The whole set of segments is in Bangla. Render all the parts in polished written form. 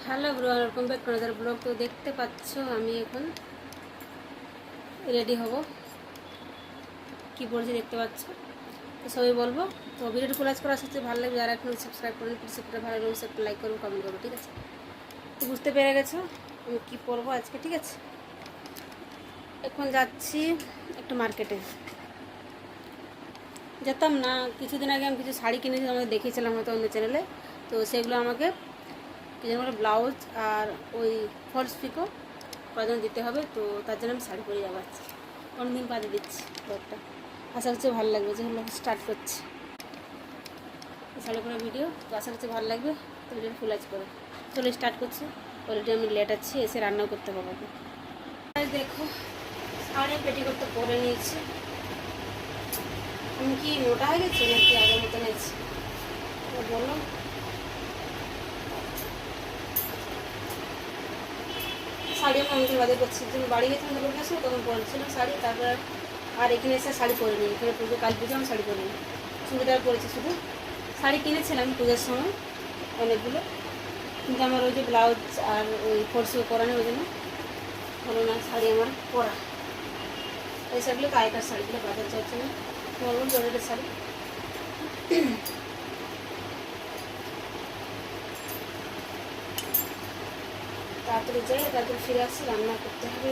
হ্যালো ব্রোয়ার, welcome back to another blog. তো দেখতে পাচ্ছ আমি এখন রেডি হব, কি পড়ছি দেখতে পাচ্ছ। তো সবাই বলবো, তো ভিডিওটি কোলাজ করা সত্যি ভালো লাগবে। যারা এখন সাবস্ক্রাইব করেন প্লিজ একটা ভালো লাগবে, একটা লাইক করবো, কমেন্ট করবো, ঠিক আছে। তো বুঝতে পেরে গেছো আমি কী পরবো আজকে, ঠিক আছে। এখন যাচ্ছি একটু মার্কেটে, যেতাম না কিছুদিন আগে আমি কিছু শাড়ি কিনেছি, আমাদের দেখিয়েছিলাম হয়তো অন্য চ্যানেলে। তো সেগুলো আমাকে কি যেন ব্লাউজ আর ওই ফলস পিকো কজন দিতে হবে, তো তার জন্য আমি শাড়ি পরে যাবো আজকে। অনেকদিন বাদে দিচ্ছি ব্লগটা, আশা করছি ভালো লাগবে, যেগুলো স্টার্ট করছি শাড়ি পরে ভিডিও। তো আশা করছি ভালো লাগবে, তো ভিডিওটা ফুল আজ করে চলে স্টার্ট করছি। অলরেডি আমি লেট আছি, এসে রান্নাও করতে পারবো। দেখো শাড়ি পেটি করতে পরে নিয়েছি। আমি কি মোটা হয়ে গেছি নাকি আগের মতন আছি বলো। শাড়ি আমি অনেকদিন বাদে করছি, যখন বাড়ি গেছিলাম তখন গেছো তখন পরেছিলাম শাড়ি, তারপর আর এখানে এসে শাড়ি পরে নিই। এখানে পুজো, কালী পুজো আমি শাড়ি পরে নিই, চুড়িদার পরেছি শুধু। শাড়ি কিনেছিলাম পুজোর সময় অনেকগুলো, কিন্তু আমার ওই যে ব্লাউজ আর ওই ফোর্সও করা নেই, ওই জন্য হলো না শাড়ি আমার পরা। এই শাড়িগুলো তো আগেকার শাড়িগুলো বাজার চলছে না, নর্মাল জলের শাড়ি। তাড়াতাড়ি যাই, তাড়াতাড়ি ফিরে আসছি, রান্না করতে হবে।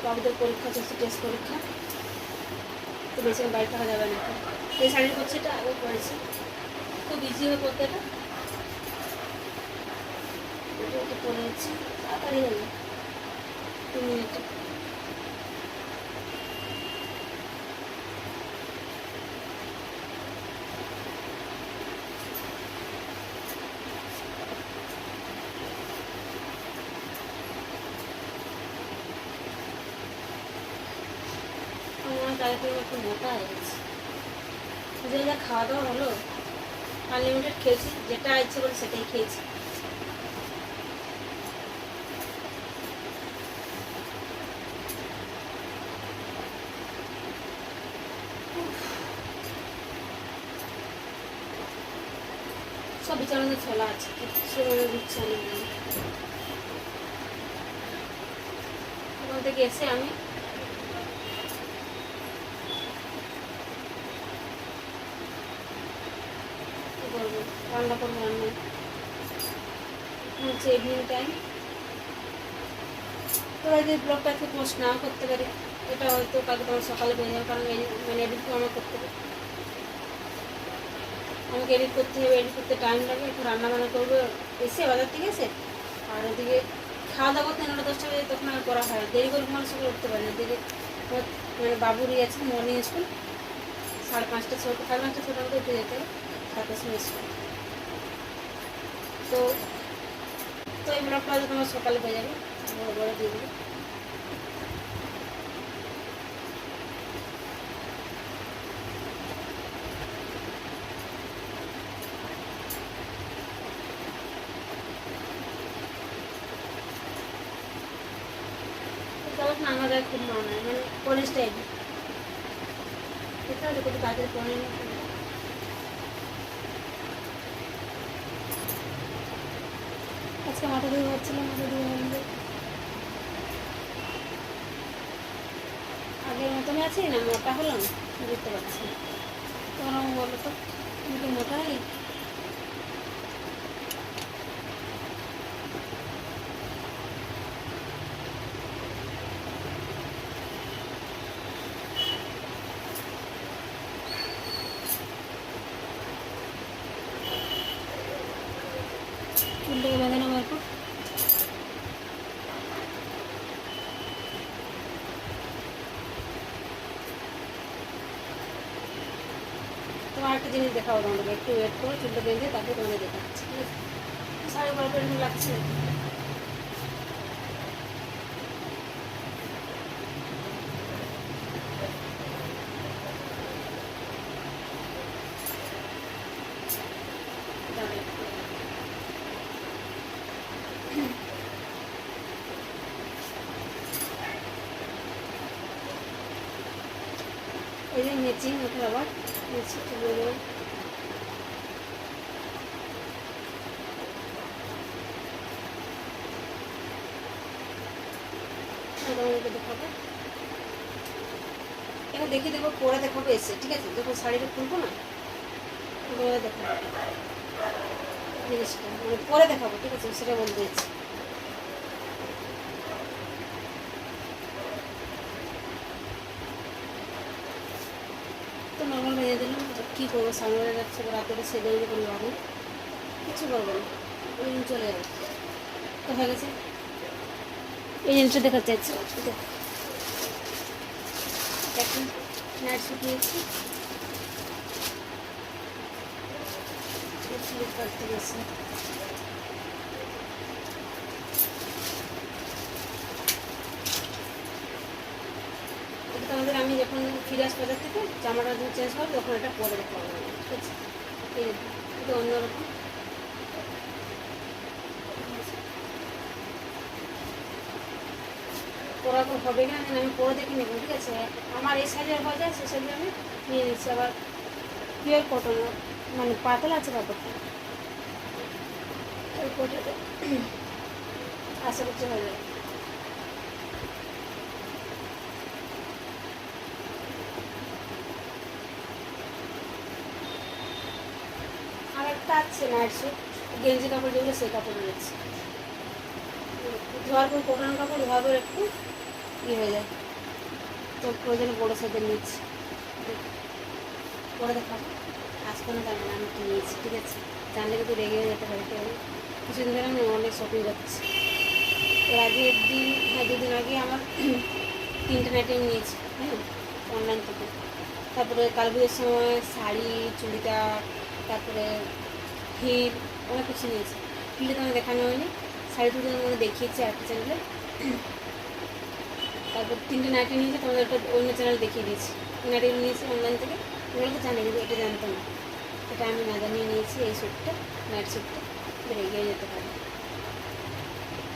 বাবুদের পরীক্ষা চলছে, টেস্ট পরীক্ষা, তো বেশি বাইরে থাকা যাবে না। এই শাড়ির করছি, এটা আগে পরেছি, খুব ইজি হয়ে পড়তে, এটা পরে নিচ্ছি, তাড়াতাড়ি হবে 2 মিনিটে। আমার গায়ে থেকে একটু মোটা হয়ে গেছে, যে যা খাওয়া দাওয়া হলো, আনলিমিটেড খেয়েছি, যেটা ইচ্ছে করে সেটাই খেয়েছি। সব বিছানাতে ছোলা আছে, কিছু দিচ্ছে না। ওখান থেকে এসে আমি কী করবো, রান্না করবো। রান্না হচ্ছে ইভিনিং টাইম, তো এই যে ব্লগটা আজকে পোস্ট নাও করতে পারি, এটা হয়তো কালকে তোমার সকালে পেয়ে যাবে, কারণ মানে এডিট তো আমার করতে হবে, আমাকে এডিট করতে হবে, এডিট করতে টাইম লাগে। একটু রান্না বান্না করবো এসে বাজার থেকে এসে, আর ওদিকে খাওয়া দাওয়া করতে 9টা 10টা বাজে, তখন আর করা হয়। দেরি করে ঘুমানো সকালে উঠতে পারি না, দেরি মানে বাবুরই আছে মর্নিং স্কুল, 5:30 6টার মধ্যে উঠে যেতে হবে, 7টার সময় স্কুল। তো তো এই ব্লগটা হয়তো তোমার সকালে পেয়ে যাবে, বড় বড় দিয়ে দেবে। তখন আমার গায়ে খুব মানায়, মানে কলেজ টাইপ, দেখতে হবে কত তাড়াতাড়ি পরে নিয়ে। আজকে মাথা ধুয়ে হচ্ছিলাম, মাথা ধুয়ে হলে আগের মতনই আছি না, মোটা হলাম বুঝতে পারছি না। তখন আমি বলো তো, তুমি কি মোটা হই? চুলটাকে বেঁধে নেবো এখন। তোমার একটা জিনিস দেখাবো তোমাদেরকে, একটু ওয়েট করো, চুলটা বেঁধে তারপরে তোমাদের দেখাচ্ছি, ঠিক আছে। সাড়ে 12টা এরকম লাগছে। এই যে ম্যাচিং ওঠে, আবার ম্যাচিং চলে যাবে। তোমাদেরকে দেখাবো, এবার দেখিয়ে দেবো, পরে দেখাবো এসে, ঠিক আছে? যখন শাড়িটা খুলবো না দেখাবো জিনিসটা, মানে পরে দেখাবো, ঠিক আছে? সেটা বলতে চাইছি। তো নর্মাল ভেজে দিলাম, কী করবো, সামনে যাচ্ছে রাতে সেজে করে যাবো, কিছু করবো না, ওই দিন চলে যাবে। তো হয়ে গেছে, এই জিনিসটা দেখাতে চাইছি। এখন নাইট শুকিয়েছি, কাটতে গেছে। তোমাদের আমি যখন ফিরে আসবো বাজার থেকে, জামাটা যখন চেঞ্জ করবো তখন এটা পরে দেখা হবে, ঠিক আছে? এটা অন্যরকম। পরা তো হবে না, আমি পরে দেখে নেবো, ঠিক আছে? আমার এই সাইজের হয়ে যায়, সে সাইজে আমি নিয়ে নিচ্ছি। আবার পিওর কটন, মানে পাতলা আছে কাপড়টা, ওই কোটাতে আশা করছি হয়ে যাবে। আর একটা আছে নাইট স্যুট, গেঞ্জি কাপড় যেগুলো, সেই কাপড় রয়েছে। ধোয়ার পর কটন কাপড় ধোয়ার পর একটু ইয়ে হয়ে যায়, তো প্রয়োজনে বড়ো সাইজের নিচ্ছি, পরে দেখাবো। আজকে না জানি না আমি কি নিয়েছি, ঠিক আছে? জানলে কিন্তু রেগে হয়ে যেতে পারে। কিছুদিন ধরে আমি অনেক শপিং করছি। এর আগের দিন, হ্যাঁ 2 দিন আগে আমার 3টে নাইটি নিয়েছি, হ্যাঁ, অনলাইন থেকে। তারপরে কালী পুজোর সময় শাড়ি, চুড়িদার, তারপরে হিল, অনেক কিছু নিয়েছি। হিলটা তো আমি দেখানো হয়নি, শাড়ি 2 দিনের মধ্যে দেখিয়েছি একটা চ্যানেলে। তারপর 3টে নাইটি নিয়েছি, তোমাদের একটা অন্য চ্যানেল দেখিয়ে দিয়েছি। নাইটিগুলো নিয়েছি অনলাইন থেকে, এগুলো তো জানি, কিন্তু এটা জানতাম না। এটা আমি না জানিয়ে নিয়েছি, এই স্যুটটা, নাইট স্যুটটা রেগে যেতে পারে,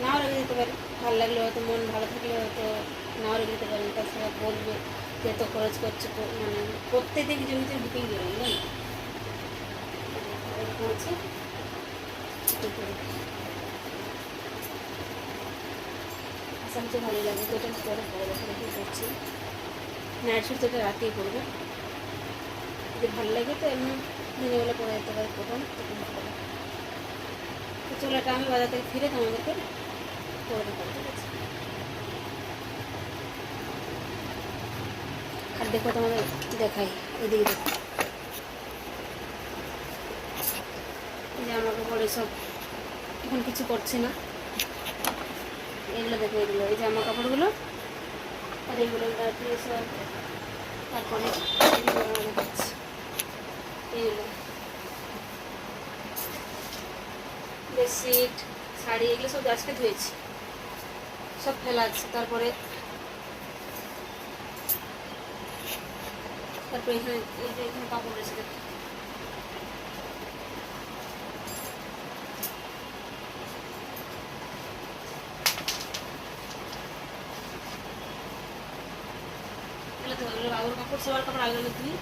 নাও রেগে যেতে পারে। ভালো লাগলে হয়তো, মন ভালো থাকলে হয়তো নাও রেগে যেতে পারে। তাছাড়া বলবে যে এত খরচ করছে, মানে প্রত্যেক দিন কিছু কিছু বুকিং করে না, এরকম আছে। আশা করছি ভালো লাগবে, তো এটা পরে পরে দেখা দেখি করছি। নাইট স্যুট এটা রাতেই করবে, যদি ভালো লাগে তো এমনি দিনেবেলা পরে যেতে পারে, তখন তো চলো, এটা আমি বাজার থেকে ফিরে তোমাদেরকে করে দেখাবো, ঠিক আছে? আর দেখো তোমাদের দেখাই, এদিকে দেখো, জামা কাপড় এসব এখন কিছু করছে না, এগুলো দেখো, এগুলো এই জামা কাপড়গুলো, আর এগুলো সব। তারপরে দেখাচ্ছি এইগুলো বেডশিট, শাড়ি, এগুলো সব আজকে ধুয়েছি, সব ফেলা আছে। তারপরে এখানে এই যে এখানে কাপড় রয়েছে, দেখো বাবুর কাপড়, সবার কাপড় আলাদা আলাদা ধুই।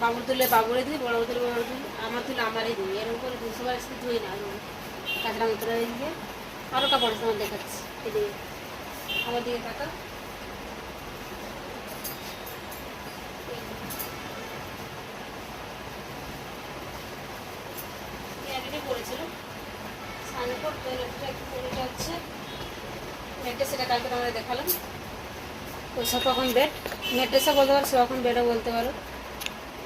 বাবুর তুলে বাবুরে ধুই, বড় তুলে বড় ধুই, আমার তুলে আমারই ধুই, এরকম করে ধুই। সবার সাথে ধুই না, কাঁচরা মতরা দিয়ে। আরও কাপড় তোমার দেখাচ্ছি, এদিকে আমার দিকে টাকা পড়েছিল সানকোট, এটা হচ্ছে নেটে, সেটা কালকে তোমাদের দেখালাম। ওই সোফা এখন বেড, নেটে বলতে পারো, সোফা এখন বেডও বলতে পারো।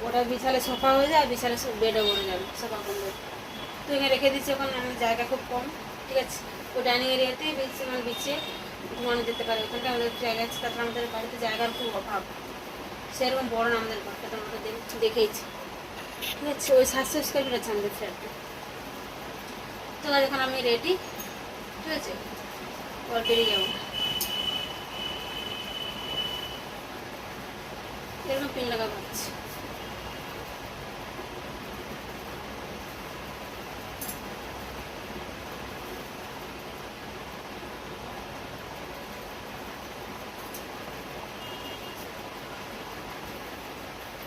ওটা বিছালে সোফা হয়ে যায়, বিছালে বেডও বলে যাবে, সোফা এখন বেড। তো এখানে রেখে দিচ্ছি, এখন আমার জায়গা খুব কম, ঠিক আছে? ওই ডাইনিং এরিয়াতেই মানে বিছিয়ে ঘুমানো যেতে পারে, ওখানটা আমাদের জায়গা আছে। তারপরে আমাদের বাড়িতে জায়গার খুব অভাব, সেরকম বড় না আমাদের ঘরটা, তোমাকে দেখেইছি, ঠিক আছে? ওই 700 স্কোয়ার ফিট আছে আমাদের ফ্ল্যাটটা। তো এখন আমি রেডি, ঠিক আছে? ওর বেরিয়ে যাবো, এরকম পিন লাগা পাচ্ছি।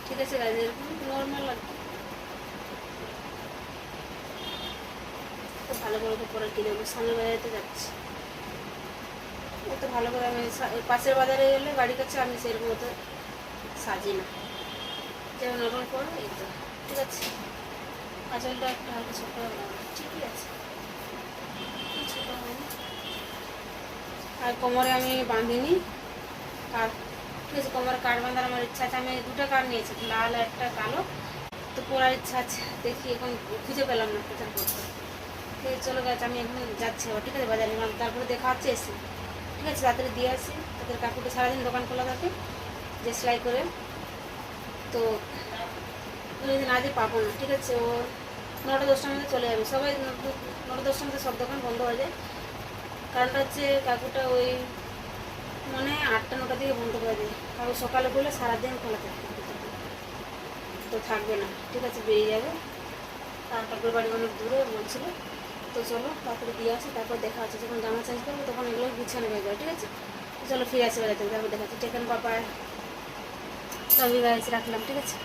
ঠিক আছে গাইজ, এরকম নর্মাল লাগবে, খুব ভালো করে পরে কিনে সামনে বেড়াতে যাচ্ছি। এত ভালো করে আমি পাশের বাজারে গেলে বাড়ির কাছে আমি সেরকম মতো সাজি না, যেমন নর্মাল করো এই তো ঠিক আছে। আঁচলটা একটা হালকা ছোটো ঠিকই আছে, ছোটো হয়নি। আর কোমরে আমি বাঁধিনি কার, ঠিক আছে। কোমরে কাঠ বাঁধার আমার ইচ্ছা আছে, আমি দুটো কাঠ নিয়েছি, লাল একটা কালো, তো পরার ইচ্ছা আছে। দেখি এখন খুঁজে পেলাম না কোথায় পড়তে। ঠিক আছে চলো গাছ, আমি এখন যাচ্ছি আবার, ঠিক আছে বাজারে, তারপরে দেখা হচ্ছে এসে, ঠিক আছে তাড়াতাড়ি দিয়ে আসি। তাদের কাকুটা সারাদিন দোকান খোলা থাকে যে সেলাই করে, তো দিন আজই পাবো না, ঠিক আছে। ও 9টা-10টার মধ্যে চলে যাবে, সবাই 9টা-10টার মধ্যে সব দোকান বন্ধ হয়ে যায়। কারণটা হচ্ছে কাকুটা ওই মানে 8টা-9টা দিকে বন্ধ করে দেয়, কাকু সকালে করলে সারাদিন খোলা থাকে, তো থাকবে না, ঠিক আছে বেরিয়ে যাবে। আর কাকুর বাড়ি অনেক দূরে বলছিল, তো চলো তারপরে দিয়ে আসি, তারপর দেখা আছে যখন জামা চেঞ্জ করবো তখন এগুলো গুছানো হয়ে যাবে, ঠিক আছে। চলো ফিরে আসি বাজার থেকে, তারপর দেখা যাচ্ছে টেকেন পাপায় সবই গাছ রাখলাম, ঠিক আছে।